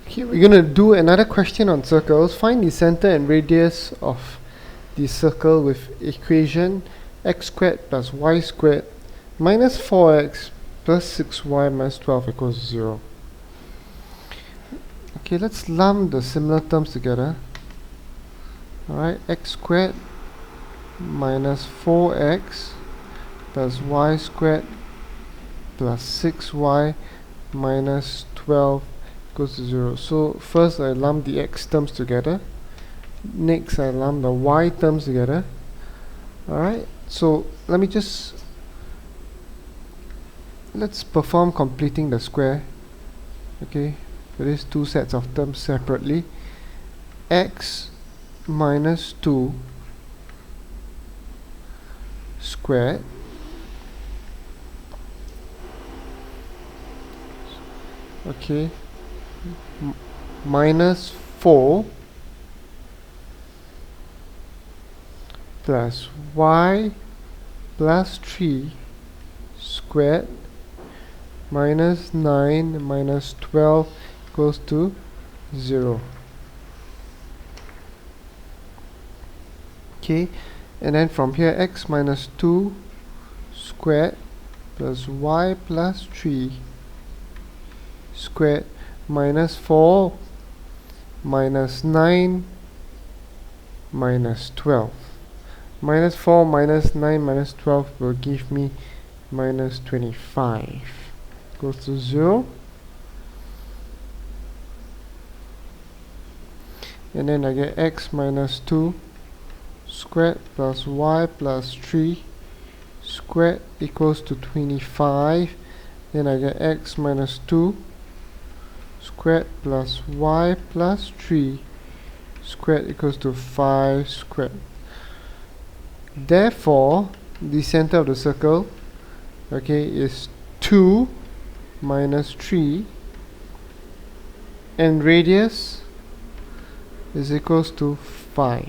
Okay, we're going to do another question on circles. Find the center and radius of the circle with equation x squared plus y squared minus 4x plus 6y minus 12 equals 0. Okay, let's lump the similar terms together. Alright, x squared minus 4x plus y squared plus 6y minus 12 equals to 0. So first I lump the x terms together. Next I lump the y terms together. Alright, so let's perform completing the square. Okay, for these two sets of terms separately. X minus 2 squared minus 4 plus y plus 3 squared minus 9 minus 12 equals to 0. Okay, and then from here x minus 2 squared plus y plus 3 squared minus 4 minus 9 minus 12. Minus 4 minus 9 minus 12 will give me minus 25. Goes to 0. And then I get x minus 2 squared plus y plus 3 squared equals to 25. Then I get x minus 2 squared plus y plus 3 squared equals to 5 squared. Therefore, the center of the circle, okay, is 2 minus 3, and radius is equals to 5.